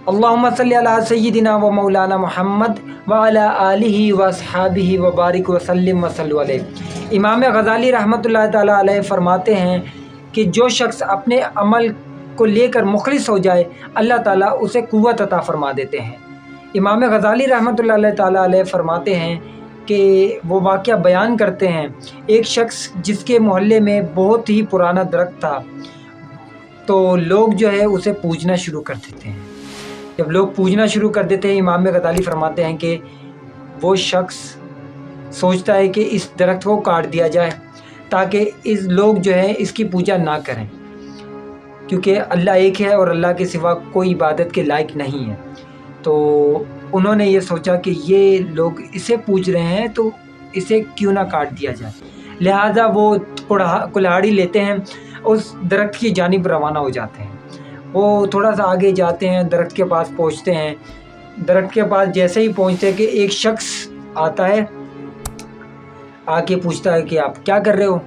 अल्लाहुम्मा सल्ली अला सय्यिदिना व मौलाना मुहम्मद व अला आलिहि व अस्हाबिहि व बारिक व सल्लिम व सल्लु अलैहि। इमाम गज़ाली रहमतुल्लाह ताला अलैह फरमाते हैं कि जो शख्स अपने अमल को लेकर मुखलिस हो जाए, अल्लाह ताला उसे कुव्वत अता फरमा देते हैं। इमाम गज़ाली रहमतुल्लाह ताला अलैह फरमाते हैं कि वो वाक़या बयान करते हैं, एक शख्स जिसके मोहल्ले में बहुत ही पुराना दरख्त था, तो लोग जो है उसे पूजना शुरू कर देते हैं। जब लोग पूजना शुरू कर देते हैं, इमाम गज़ाली फरमाते हैं कि वो शख्स सोचता है कि इस दरख्त को काट दिया जाए ताकि इस लोग जो है इसकी पूजा ना करें, क्योंकि अल्लाह एक है और अल्लाह के सिवा कोई इबादत के लायक नहीं है। तो उन्होंने ये सोचा कि ये लोग इसे पूज रहे हैं तो इसे क्यों ना काट दिया जाए। लिहाजा वो कुल्हाड़ी लेते हैं, उस दरख्त की जानिब रवाना हो जाते हैं। वो थोड़ा सा आगे जाते हैं, दरख्त के पास पहुंचते हैं। दरख्त के पास जैसे ही पहुंचते हैं कि एक शख्स आता है, आके पूछता है कि आप क्या कर रहे हो।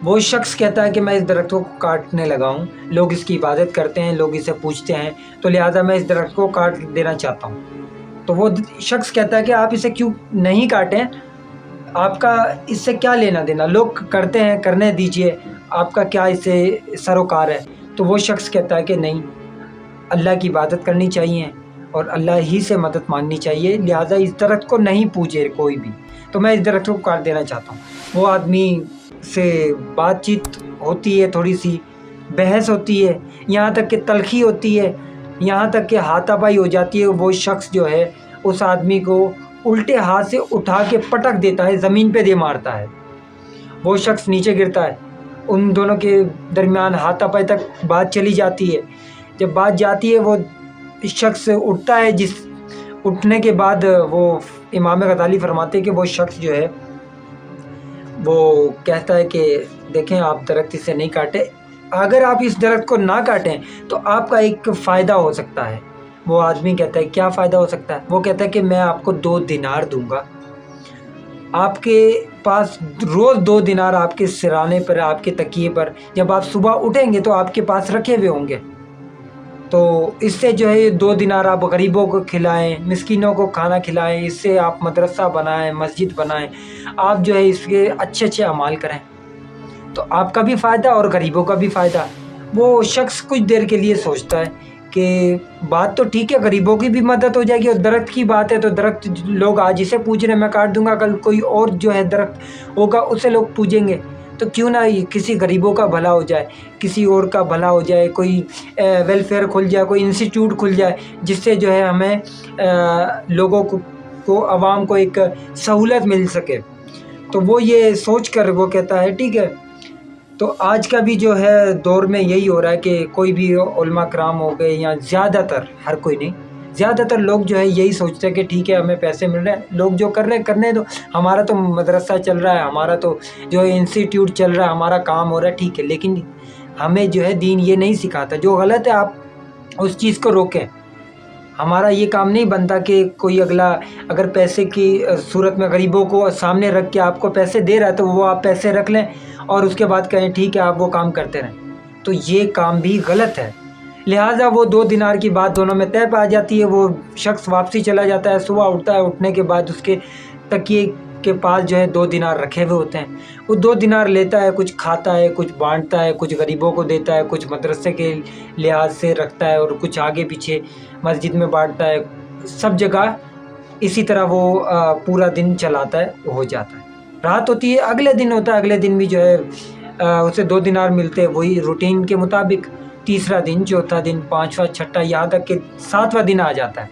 वो शख्स कहता है कि मैं इस दरख्त को काटने लगा हूँ, लोग इसकी इबादत करते हैं, लोग इसे पूजते हैं, तो लिहाजा मैं इस दरख्त को काट देना चाहता हूँ। तो वो शख्स कहता है कि आप इसे क्यों नहीं काटें, आपका इससे क्या लेना देना, लोग करते हैं, करने दीजिए, आपका क्या इससे सरोकार है। तो वो शख्स कहता है कि नहीं, अल्लाह की इबादत करनी चाहिए और अल्लाह ही से मदद मांगनी चाहिए, लिहाजा इस दरख्त को नहीं पूजे कोई भी, तो मैं इस दरख्त को काट देना चाहता हूँ। वो आदमी से बातचीत होती है, थोड़ी सी बहस होती है, यहाँ तक कि तलखी होती है, यहाँ तक कि हाथापाई हो जाती है। वो शख्स जो है उस आदमी को उल्टे हाथ से उठा के पटक देता है, ज़मीन पे दे मारता है। वो शख्स नीचे गिरता है। उन दोनों के दरमियान हाथापाई तक बात चली जाती है। जब बात जाती है, वो शख्स उठता है, जिस उठने के बाद वो इमाम गज़ाली फरमाते हैं कि वो शख्स जो है वो कहता है कि देखें, आप दरख्त इसे नहीं काटें, अगर आप इस दरख्त को ना काटें तो आपका एक फ़ायदा हो सकता है। वो आदमी कहता है क्या फ़ायदा हो सकता है। वो कहता है कि मैं आपको 2 दिनार दूंगा, आपके पास रोज़ 2 दिनार आपके सिराने पर, आपके तकिए पर जब आप सुबह उठेंगे तो आपके पास रखे हुए होंगे। तो इससे जो है 2 दिनार आप गरीबों को खिलाएं, मिस्कीनों को खाना खिलाएं, इससे आप मदरसा बनाएं, मस्जिद बनाएं, आप जो है इसके अच्छे अच्छे अमाल करें, तो आपका भी फ़ायदा और गरीबों का भी फ़ायदा। वो शख्स कुछ देर के लिए सोचता है कि बात तो ठीक है, गरीबों की भी मदद हो जाएगी, और दरख्त की बात है तो दरख्त लोग आज इसे पूज रहे हैं, मैं काट दूंगा, कल कोई और जो है दरख्त होगा उसे लोग पूजेंगे, तो क्यों ना किसी गरीबों का भला हो जाए, किसी और का भला हो जाए, कोई वेलफेयर खुल जाए, कोई इंस्टीट्यूट खुल जाए, जिससे जो है हमें लोगों को आवाम को एक सहूलत मिल सके। तो वो ये सोच कर वो कहता है ठीक है। तो आज का भी जो है दौर में यही हो रहा है कि कोई भी उलमा कराम हो गए, या ज़्यादातर, हर कोई नहीं, ज़्यादातर लोग जो है यही सोचते हैं कि ठीक है, हमें पैसे मिल रहे हैं, लोग जो कर रहे हैं करने दो, हमारा तो मदरसा चल रहा है, हमारा तो जो है इंस्टीट्यूट चल रहा है, हमारा काम हो रहा है, ठीक है। लेकिन हमें जो है दीन ये नहीं सिखाता, जो गलत है आप उस चीज़ को रोकें। हमारा ये काम नहीं बनता कि कोई अगला अगर पैसे की सूरत में गरीबों को सामने रख के आपको पैसे दे रहा है तो वो आप पैसे रख लें और उसके बाद कहें ठीक है आप वो काम करते रहें, तो ये काम भी गलत है। लिहाजा वो 2 दिनार की बात दोनों में तय पा जाती है। वो शख्स वापसी चला जाता है, सुबह उठता है, उठने के बाद उसके तकिए के पास जो है 2 दिनार रखे हुए होते हैं। वो 2 दिनार लेता है, कुछ खाता है, कुछ बांटता है, कुछ गरीबों को देता है, कुछ मदरसे के लिहाज से रखता है और कुछ आगे पीछे मस्जिद में बांटता है। सब जगह इसी तरह वो पूरा दिन चलाता है, हो जाता है। रात होती है, अगले दिन होता है, अगले दिन भी जो है उसे 2 दिनार मिलते हैं, वही रूटीन के मुताबिक। तीसरा दिन, चौथा दिन, 5वां, छठा, यहाँ तक कि 7वां दिन आ जाता है।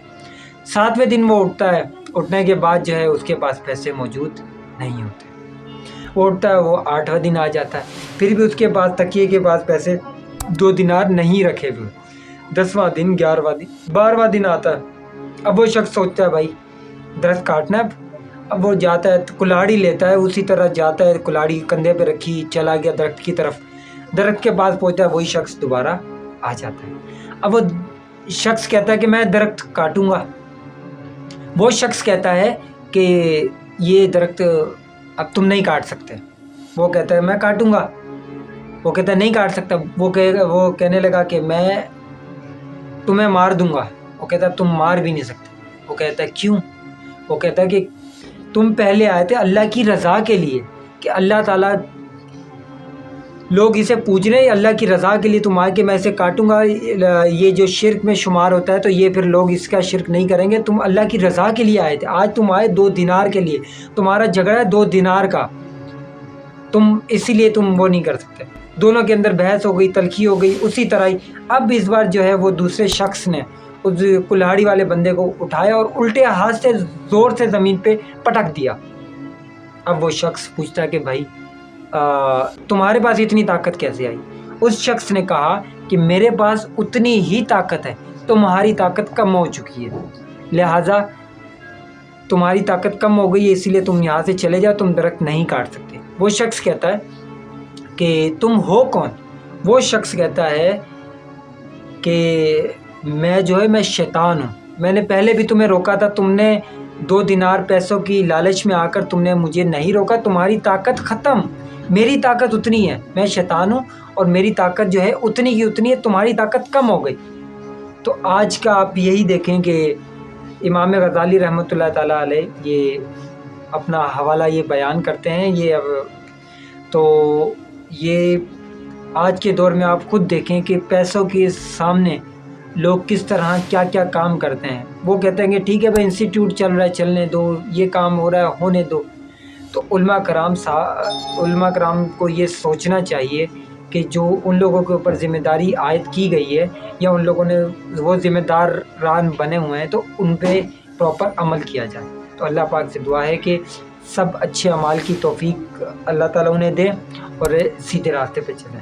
7वें दिन वो उठता है, उठने के बाद जो है उसके पास पैसे मौजूद नहीं होते। वो उठता है, वो 8वां दिन आ जाता है, फिर भी उसके पास तकिए के पास पैसे 2 दिनार नहीं रखे हुए। 10वां दिन, 11वां दिन, 12वां दिन आता है। अब वो शख्स सोचता है भाई दरख्त काटना है। अब वो जाता है, कुल्हाड़ी लेता है, उसी तरह जाता है, कुल्हाड़ी कंधे पे रखी, चला गया दरख्त की तरफ। दरख्त के पास पहुंचता है, वही शख्स दोबारा आ जाता है। अब वो शख्स कहता है कि मैं दरख्त काटूंगा। वो शख्स कहता है कि ये दरख्त अब तुम नहीं काट सकते। वो कहता है मैं काटूंगा। वो कहता है नहीं काट सकता। वो कहने लगा कि मैं तुम्हें मार दूंगा। वो وہ کہتا ہے تم مار بھی نہیں سکتے. وہ کہتا ہے کیوں؟ وہ کہتا ہے کہ تم پہلے آئے تھے اللہ کی رضا کے لیے کہ اللہ تعالیٰ لوگ اسے پوچھ رہے ہیں اللہ کی رضا کے لیے تم آئے کہ میں اسے کاٹوں گا، یہ جو شرک میں شمار ہوتا ہے تو یہ پھر لوگ اس کا شرک نہیں کریں گے. تم اللہ کی رضا کے لیے آئے تھے، آج تم آئے 2 دینار کے لیے، تمہارا جھگڑا ہے 2 دینار کا، تم اسی لیے تم وہ نہیں کر سکتے. دونوں کے اندر بحث ہو گئی، تلخی ہو گئی. اسی طرح ہی اب اس بار جو ہے وہ دوسرے شخص نے اس کلہاڑی والے بندے کو اٹھایا اور الٹے ہاتھ سے زور سے زمین پہ پٹک دیا. اب وہ شخص پوچھتا ہے کہ بھائی تمہارے پاس اتنی طاقت کیسے آئی؟ اس شخص نے کہا کہ میرے پاس اتنی ہی طاقت ہے، تمہاری طاقت کم ہو چکی ہے، لہٰذا تمہاری طاقت کم ہو گئی ہے، اسی لیے تم یہاں سے چلے جاؤ، تم درخت نہیں کاٹ سکتے. وہ شخص کہتا ہے کہ تم ہو کون؟ وہ شخص کہتا ہے کہ میں شیطان ہوں. میں نے پہلے بھی تمہیں روکا تھا، تم نے 2 دینار پیسوں کی لالچ میں آ کر تم نے مجھے نہیں روکا، تمہاری طاقت ختم، میری طاقت اتنی ہے، میں شیطان ہوں اور میری طاقت جو ہے اتنی کی اتنی ہے، تمہاری طاقت کم ہو گئی. تو آج کا آپ یہی دیکھیں کہ امام غزالی رحمۃ اللہ تعالیٰ علیہ یہ اپنا حوالہ یہ بیان کرتے ہیں. تو یہ آج کے دور میں آپ خود دیکھیں کہ پیسوں کے سامنے لوگ کس طرح کیا کیا کام کرتے ہیں. وہ کہتے ہیں کہ ٹھیک ہے بھائی انسٹیٹیوٹ چل رہا ہے چلنے دو، یہ کام ہو رہا ہے ہونے دو. تو علماء کرام کو یہ سوچنا چاہیے کہ جو ان لوگوں کے اوپر ذمہ داری عائد کی گئی ہے یا ان لوگوں نے وہ ذمہ داران بنے ہوئے ہیں تو ان پہ پراپر عمل کیا جائے. تو اللہ پاک سے دعا ہے کہ سب اچھے اعمال کی توفیق اللہ تعالیٰ انہیں دے اور سیدھے راستے پہ چلیں.